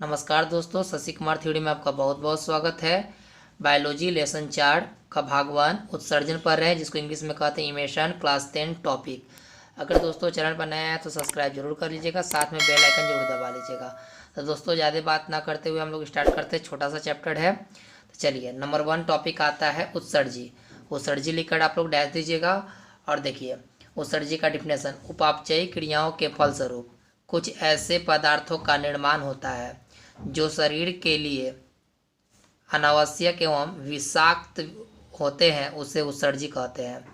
नमस्कार दोस्तों, शशि कुमार थ्योरी में आपका बहुत बहुत स्वागत है। बायोलॉजी लेसन 4 का भाग 1 उत्सर्जन पर है, जिसको इंग्लिश में कहते हैं इमेशन, क्लास 10 टॉपिक। अगर दोस्तों चैनल पर नया है तो सब्सक्राइब जरूर कर लीजिएगा, साथ में बेल आइकन जरूर दबा लीजिएगा। तो दोस्तों ज़्यादा बात ना करते हुए हम लोग स्टार्ट करते हैं। छोटा सा चैप्टर है, तो चलिए। नंबर 1 टॉपिक आता है उत्सर्जी। उत्सर्जी लिखकर आप लोग डैश दीजिएगा और देखिए उत्सर्जी का डिफिनेशन। उपापचयी क्रियाओं के फलस्वरूप कुछ ऐसे पदार्थों का निर्माण होता है जो शरीर के लिए अनावश्यक एवं विषाक्त होते हैं, उसे उत्सर्जी कहते हैं।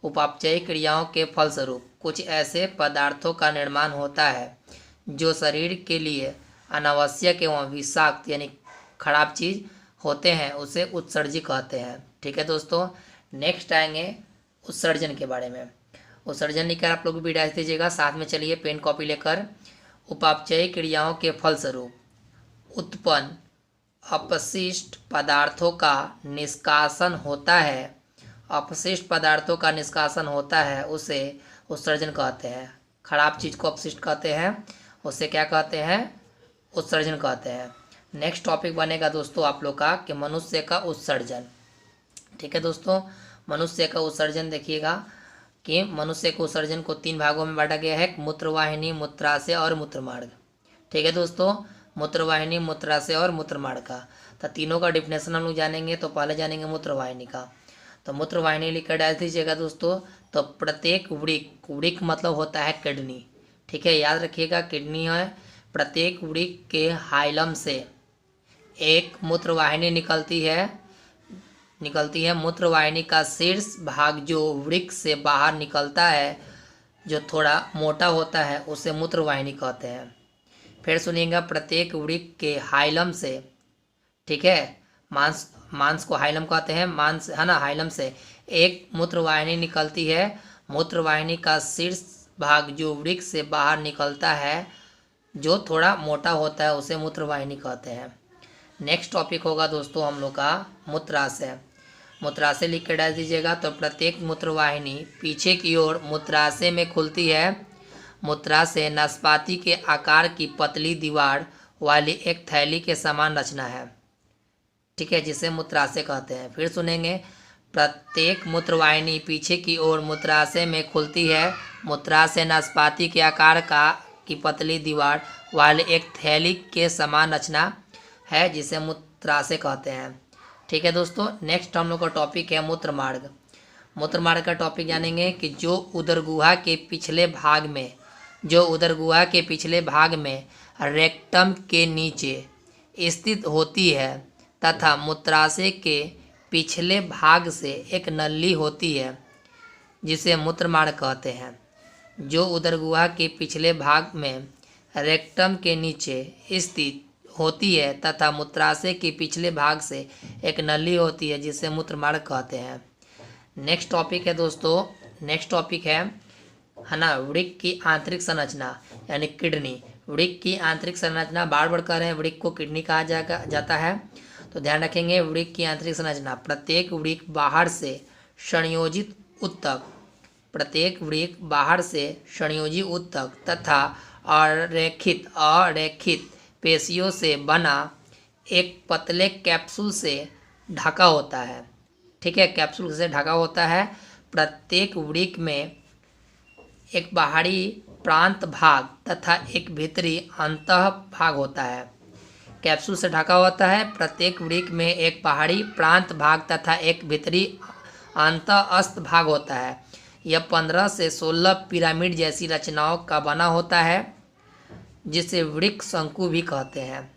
उपापचयी क्रियाओं के फलस्वरूप कुछ ऐसे पदार्थों का निर्माण होता है जो शरीर के लिए अनावश्यक एवं विषाक्त यानी खराब चीज़ होते हैं, उसे उत्सर्जी कहते हैं। ठीक है दोस्तों, नेक्स्ट आएंगे उत्सर्जन के बारे में। उत्सर्जन लिखकर आप लोग भी डाल दीजिएगा, साथ में चलिए पेन कॉपी लेकर। उपापचयी क्रियाओं के फलस्वरूप उत्पन्न अपशिष्ट पदार्थों का निष्कासन होता है। अपशिष्ट पदार्थों का निष्कासन होता है, उसे उत्सर्जन कहते हैं। खराब चीज़ को अपशिष्ट कहते हैं, उसे क्या कहते हैं? उत्सर्जन कहते हैं। नेक्स्ट टॉपिक बनेगा दोस्तों आप लोग का कि मनुष्य का उत्सर्जन। ठीक है दोस्तों, मनुष्य का उत्सर्जन देखिएगा कि मनुष्य के उत्सर्जन को 3 भागों में बांटा गया है, मूत्रवाहिनी, मूत्राशय और मूत्रमार्ग। ठीक है दोस्तों, मूत्रवाहिनी, मूत्राशय और मूत्रमार्ग का। तो तीनों का डिफिनेशन हम लोग जानेंगे। तो पहले जानेंगे मूत्रवाहिनी का। तो मूत्रवाहिनी लिखकर डाल दीजिएगा दोस्तों। तो प्रत्येक वृक्क, वृक्क मतलब होता है किडनी। ठीक है, याद रखिएगा किडनी है। प्रत्येक वृक्क के हाइलम से एक मूत्रवाहिनी निकलती है। मूत्रवाहिनी का शीर्ष भाग जो वृक्क से बाहर निकलता है, जो थोड़ा मोटा होता है, उसे मूत्रवाहिनी कहते हैं। फिर सुनिएगा, प्रत्येक वृक्क के हाइलम से, ठीक है, मांस को हाइलम कहते हैं, मांस है ना, हाइलम से एक मूत्रवाहिनी निकलती है। मूत्रवाहिनी का शीर्ष भाग जो वृक्क से बाहर निकलता है, जो थोड़ा मोटा होता है, उसे मूत्रवाहिनी कहते हैं। नेक्स्ट टॉपिक होगा दोस्तों हम लोग का मूत्राशय। मूत्राशय लिख कर डाल दीजिएगा। तो प्रत्येक मूत्रवाहिनी पीछे की ओर मूत्राशय में खुलती है। मूत्राशय नाशपाती के आकार की पतली दीवार वाली एक थैली के समान रचना है, ठीक है, जिसे मूत्राशय कहते हैं। फिर सुनेंगे, प्रत्येक मूत्रवाहिनी पीछे की ओर मूत्राशय में खुलती है। मूत्राशय नाशपाती के आकार की पतली दीवार वाली एक थैली के समान रचना है, जिसे मूत्राशय कहते हैं। ठीक है दोस्तों, नेक्स्ट हम लोग का टॉपिक है मूत्रमार्ग। मूत्रमार्ग का टॉपिक जानेंगे कि जो उदरगुहा के पिछले भाग में रेक्टम के नीचे स्थित होती है तथा मूत्राशय के पिछले भाग से एक नली होती है, जिसे मूत्रमार्ग कहते हैं। जो उदरगुहा के पिछले भाग में रेक्टम के नीचे स्थित होती है तथा मूत्राशय के पिछले भाग से एक नली होती है, जिसे मूत्रमार्ग कहते हैं। नेक्स्ट टॉपिक है दोस्तों, नेक्स्ट टॉपिक है ना, वृक्क की आंतरिक संरचना यानी किडनी। वृक्क की आंतरिक संरचना, बार बार कह रहे हैं, वृक्क को किडनी कहा जाता है, तो ध्यान रखेंगे। वृक्क की आंतरिक संरचना, प्रत्येक वृक्क बाहर से संयोजित ऊतक तथा अरेखित पेशियों से बना एक पतले कैप्सूल से ढका होता है। ठीक है, कैप्सूल से ढका होता है। प्रत्येक वृक्क में एक बाहरी प्रांत भाग तथा एक भीतरी अंतः भाग होता है। कैप्सूल से ढका होता है। प्रत्येक वृक्क में एक बाहरी प्रांत भाग तथा एक भीतरी अंतःस्थ भाग होता है। यह 15 से 16 पिरामिड जैसी रचनाओं का बना होता है, जिसे वृक्क शंकु भी कहते हैं।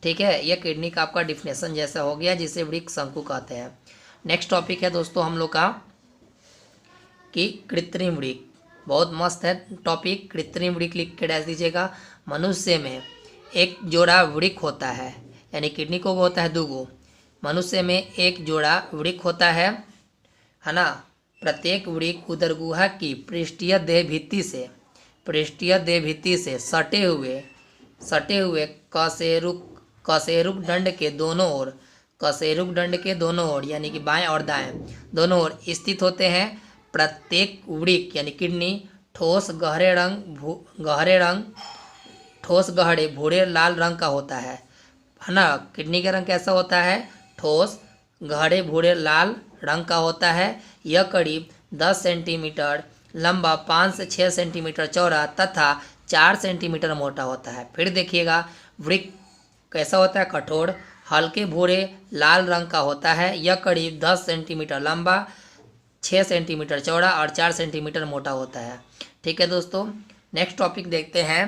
ठीक है, यह किडनी का आपका डिफिनेशन जैसा हो गया, जिसे वृक्क शंकु कहते हैं। नेक्स्ट टॉपिक है दोस्तों हम लोग का कि कृत्रिम वृक्क। बहुत मस्त है टॉपिक, कृत्रिम वृक्क लिख के डाल दीजिएगा। मनुष्य में एक जोड़ा वृक्क होता है, यानी किडनी को होता है 2 गो। मनुष्य में एक जोड़ा वृक्क होता है ना। प्रत्येक वृक्क उदरगुहा की पृष्ठीय देह भित्ति से सटे हुए कशेरुक दंड के दोनों ओर यानी कि बाएं और दाएं दोनों ओर स्थित होते हैं। प्रत्येक वृक्क यानी किडनी ठोस गहरे रंग ठोस गहरे भूरे लाल रंग का होता है ना। किडनी का रंग कैसा होता है? ठोस गहरे भूरे लाल रंग का होता है। यह करीब 10 सेंटीमीटर लंबा, 5 से 6 सेंटीमीटर चौड़ा तथा 4 सेंटीमीटर मोटा होता है। फिर देखिएगा वृक्क कैसा होता है? कठोर हल्के भूरे लाल रंग का होता है। यह करीब 10 सेंटीमीटर लंबा, 6 सेंटीमीटर चौड़ा और 4 सेंटीमीटर मोटा होता है। ठीक है दोस्तों, नेक्स्ट टॉपिक देखते हैं।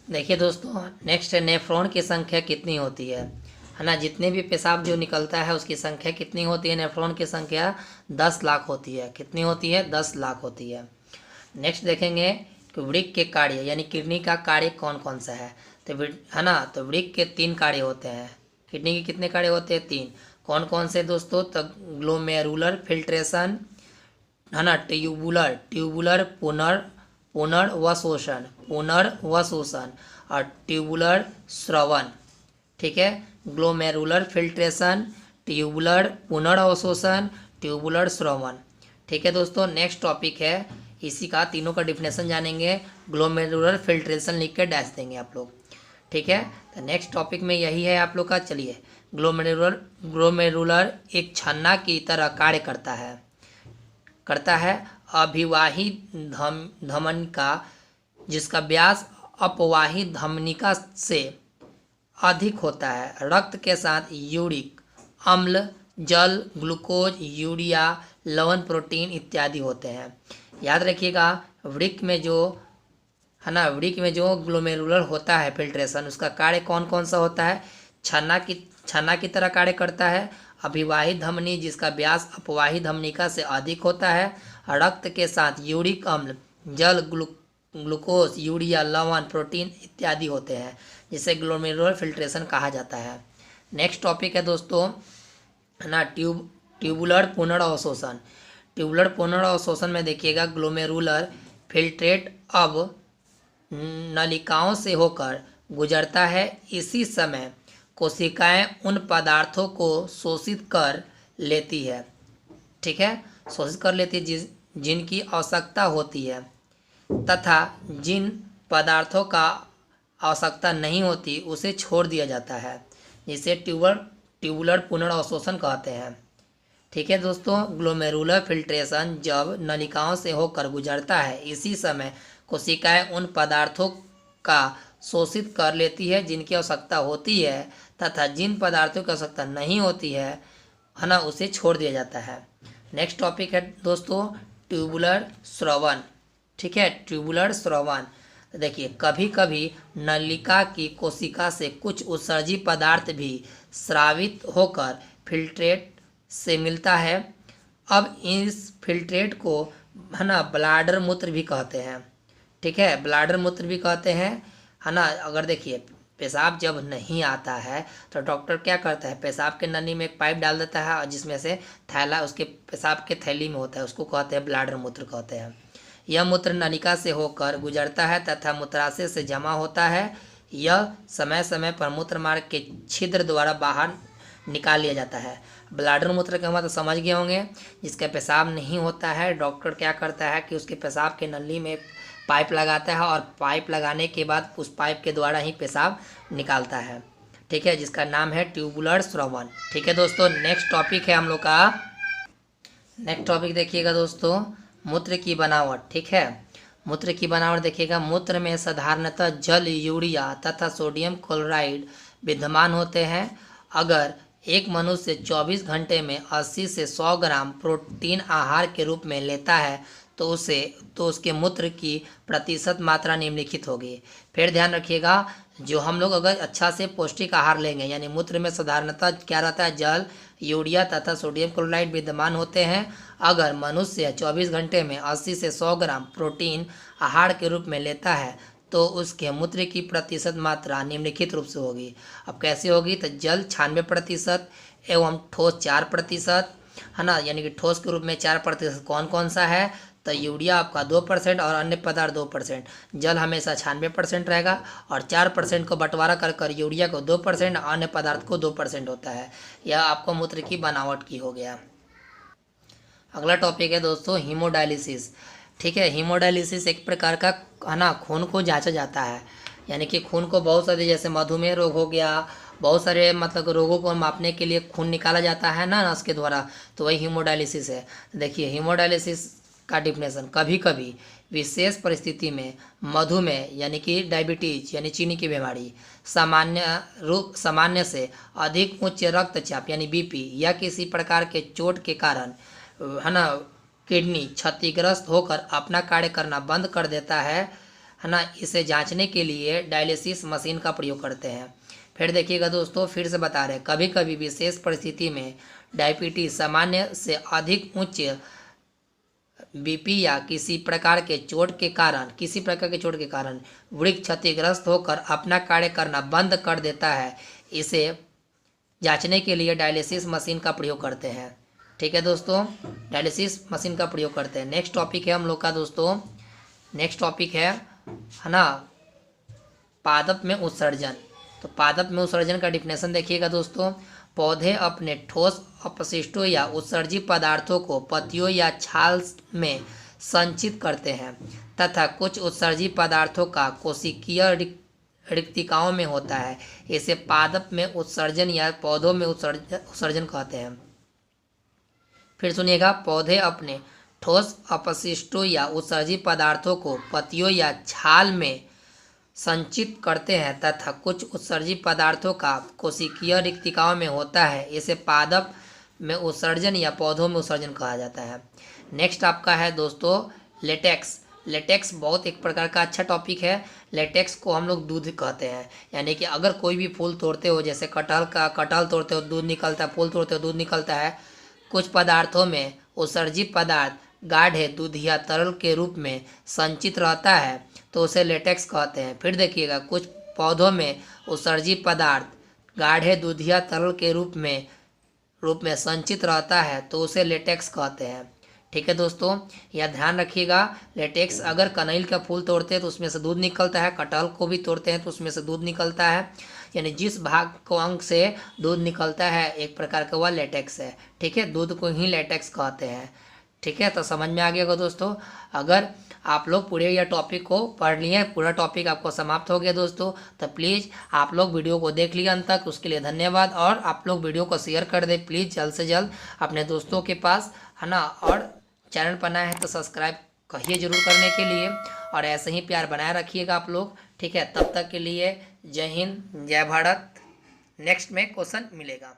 देखिए दोस्तों, नेक्स्ट है नेफ्रॉन की संख्या कितनी होती है ना। जितने भी पेशाब जो निकलता है उसकी संख्या कितनी होती है? नेफ्रॉन की संख्या 10 लाख होती है। कितनी होती है? 10 लाख होती है। नेक्स्ट देखेंगे कि वृक्क के कार्य यानी किडनी का कार्य कौन कौन सा है। तो है ना, तो वृक्क के 3 कार्य होते हैं। किडनी के कितने कार्य होते हैं? 3। कौन कौन से दोस्तों? तो ग्लोमेरुलर फिल्ट्रेशन है ना, ट्यूबुलर पुनर्वशोषण और ट्यूबुलर स्रवण। ठीक है, ग्लोमेरुलर फिल्ट्रेशन, ट्यूबुलर पुनर्वशोषण, ट्यूबुलर स्रवण। ठीक है दोस्तों, नेक्स्ट टॉपिक है इसी का, तीनों का डिफिनेशन जानेंगे। ग्लोमेरुलर फिल्ट्रेशन लिख के डैश देंगे आप लोग। ठीक है, तो नेक्स्ट टॉपिक में यही है आप लोग का। चलिए, ग्लोमेरुलर एक छन्ना की तरह कार्य करता है अभिवाही धमनिका जिसका व्यास अपवाही धमनिका से अधिक होता है। रक्त के साथ यूरिक अम्ल, जल, ग्लूकोज, यूरिया, लवण, प्रोटीन इत्यादि होते हैं। याद रखिएगा, वृक्क में जो ग्लोमेरुलर होता है फिल्ट्रेशन, उसका कार्य कौन कौन सा होता है? छन्ना की तरह कार्य करता है। अभिवाही धमनी जिसका व्यास अपवाही धमनिका से अधिक होता है। रक्त के साथ यूरिक अम्ल, जल, ग्लूकोज, यूरिया, लवण, प्रोटीन इत्यादि होते हैं, जिसे ग्लोमेरुलर फिल्ट्रेशन कहा जाता है। नेक्स्ट टॉपिक है दोस्तों ना, ट्यूबुलर पुनर्अवशोषण। ट्यूबुलर पुनर्अवशोषण में देखिएगा, ग्लोमेरुलर फिल्ट्रेट अब नलिकाओं से होकर गुजरता है। इसी समय कोशिकाएं उन पदार्थों को शोषित कर लेती है। ठीक है, शोषित कर लेती है जिनकी आवश्यकता होती है, तथा जिन पदार्थों का आवश्यकता नहीं होती उसे छोड़ दिया जाता है, जिसे ट्यूबुलर पुनर्अवशोषण कहते हैं। ठीक है दोस्तों, ग्लोमेरुलर फिल्ट्रेशन जब नलिकाओं से होकर गुजरता है, इसी समय कोशिकाएं उन पदार्थों का शोषित कर लेती है जिनकी आवश्यकता होती है, तथा जिन पदार्थों की आवश्यकता नहीं होती है ना, उसे छोड़ दिया जाता है। नेक्स्ट टॉपिक है दोस्तों ट्यूबुलर स्रवण। ठीक है, ट्यूबुलर स्रवण। देखिए, कभी कभी नलिका की कोशिका से कुछ उत्सर्जी पदार्थ भी स्रावित होकर फिल्ट्रेट से मिलता है। अब इस फिल्ट्रेट को है ना ब्लाडर मूत्र भी कहते हैं। ठीक है, ब्लाडर मूत्र भी कहते हैं है ना। अगर देखिए, पेशाब जब नहीं आता है तो डॉक्टर क्या करता है? पेशाब के नली में एक पाइप डाल देता है और जिसमें से थैला उसके पेशाब के थैली में होता है, उसको कहते हैं ब्लाडर मूत्र कहते हैं। यह मूत्र नलिका से होकर गुजरता है तथा मूत्राशय से जमा होता है। यह समय समय पर मूत्र मार्ग के छिद्र द्वारा बाहर निकाल लिया जाता है। ब्लाडर मूत्र का मतलब समझ गए होंगे, जिसका पेशाब नहीं होता है, डॉक्टर क्या करता है कि उसके पेशाब के नली में पाइप लगाता है और पाइप लगाने के बाद उस पाइप के द्वारा ही पेशाब निकालता है। ठीक है, जिसका नाम है ट्यूबुलर स्रवण। ठीक है दोस्तों, नेक्स्ट टॉपिक है हम लोग का। नेक्स्ट टॉपिक देखिएगा दोस्तों, मूत्र की बनावट। ठीक है, मूत्र की बनावट देखिएगा, मूत्र में साधारणतः जल, यूरिया तथा सोडियम क्लोराइड विद्यमान होते हैं। अगर एक मनुष्य 24 घंटे में 80 से 100 ग्राम प्रोटीन आहार के रूप में लेता है तो उसके मूत्र की प्रतिशत मात्रा निम्नलिखित होगी। फिर ध्यान रखिएगा, जो हम लोग अगर अच्छा से पौष्टिक आहार लेंगे, यानी मूत्र में साधारणतः क्या रहता है? जल, यूरिया तथा सोडियम क्लोराइड विद्यमान होते हैं। अगर मनुष्य 24 घंटे में 80 से 100 ग्राम प्रोटीन आहार के रूप में लेता है तो उसके मूत्र की प्रतिशत मात्रा निम्नलिखित रूप से होगी। अब कैसे होगी? तो जल 96% एवं ठोस 4% है ना, यानी कि ठोस के रूप में 4% कौन कौन सा है? तो यूरिया आपका 2% और अन्य पदार्थ 2%। जल हमेशा 96% रहेगा और 4% को बंटवारा कर यूरिया को 2% और अन्य पदार्थ को 2% होता है। यह आपको मूत्र की बनावट की हो गया। अगला टॉपिक है दोस्तों हीमोडायलिसिस। ठीक है। हीमोडायलिसिस एक प्रकार का है ना, खून को जांचा जाता है, यानी कि खून को बहुत सारे, जैसे मधुमेह रोग हो गया, बहुत सारे मतलब रोगों को मापने के लिए खून निकाला जाता है ना नस के द्वारा, तो वही हीमोडायलिसिस है। देखिए हीमोडायलिसिस का डिफिनेशन, कभी कभी विशेष परिस्थिति में मधुमेह यानी कि डायबिटीज यानी चीनी की बीमारी, सामान्य से अधिक उच्च रक्तचाप यानी बीपी, या किसी प्रकार के चोट के कारण है ना किडनी क्षतिग्रस्त होकर अपना कार्य करना बंद कर देता है ना, इसे जांचने के लिए डायलिसिस मशीन का प्रयोग करते हैं। फिर देखिएगा दोस्तों, फिर से बता रहे हैं, कभी कभी विशेष परिस्थिति में डायबिटीज सामान्य से अधिक उच्च बीपी या किसी प्रकार के चोट के कारण वृक्क क्षतिग्रस्त होकर अपना कार्य करना बंद कर देता है, इसे जांचने के लिए डायलिसिस मशीन का प्रयोग करते हैं। ठीक है दोस्तों, डायलिसिस मशीन का प्रयोग करते हैं। नेक्स्ट टॉपिक है हम लोग का दोस्तों, नेक्स्ट टॉपिक है ना पादप में उत्सर्जन। तो पादप में उत्सर्जन का डिफिनेशन देखिएगा दोस्तों, पौधे अपने ठोस अपशिष्टों या उत्सर्जित पदार्थों को पत्तियों या छाल में संचित करते हैं तथा कुछ उत्सर्जित पदार्थों का कोशिकीय रिक्तिकाओं में होता है, इसे पादप में उत्सर्जन या पौधों में उत्सर्जन कहते हैं। फिर सुनिएगा, पौधे अपने ठोस अपशिष्टों या उत्सर्जित पदार्थों को पत्तियों या छाल में संचित करते हैं तथा कुछ उत्सर्जित पदार्थों का कोशिकीय रिक्तिकाओं में होता है, इसे पादप में उत्सर्जन या पौधों में उत्सर्जन कहा जाता है। नेक्स्ट आपका है दोस्तों लेटेक्स। लेटेक्स बहुत एक प्रकार का अच्छा टॉपिक है। लेटेक्स को हम लोग दूध कहते हैं, यानी कि अगर कोई भी फूल तोड़ते हो, जैसे कटहल तोड़ते हो दूध निकलता है, फूल तोड़ते हो दूध निकलता है, कुछ पदार्थों में उत्सर्जित पदार्थ गाढ़े दूध या तरल के रूप में संचित रहता है तो उसे लेटेक्स कहते हैं। फिर देखिएगा, कुछ पौधों में उत्सर्जित पदार्थ गाढ़े दूध या तरल के रूप में संचित रहता है तो उसे लेटेक्स कहते हैं। ठीक है दोस्तों, यह ध्यान रखिएगा। लेटेक्स, अगर कनैल का फूल तोड़ते हैं तो उसमें से दूध निकलता है, कटहल को भी तोड़ते हैं तो उसमें से दूध निकलता है, यानी जिस भाग को अंग से दूध निकलता है एक प्रकार का वह लेटेक्स है। ठीक है, दूध को ही लेटेक्स कहते हैं। ठीक है, तो समझ में आ गया दोस्तों। अगर आप लोग पूरे यह टॉपिक को पढ़ लिए, पूरा टॉपिक आपको समाप्त हो गया दोस्तों, तो प्लीज़ आप लोग वीडियो को देख लिए अंत तक, उसके लिए धन्यवाद। और आप लोग वीडियो को शेयर कर दें प्लीज़ जल्द से जल्द अपने दोस्तों के पास, है ना। और चैनल पर नया है तो सब्सक्राइब कहिए जरूर करने के लिए, और ऐसे ही प्यार बनाए रखिएगा आप लोग। ठीक है, तब तक के लिए जय हिंद, जय भारत। नेक्स्ट में क्वेश्चन मिलेगा।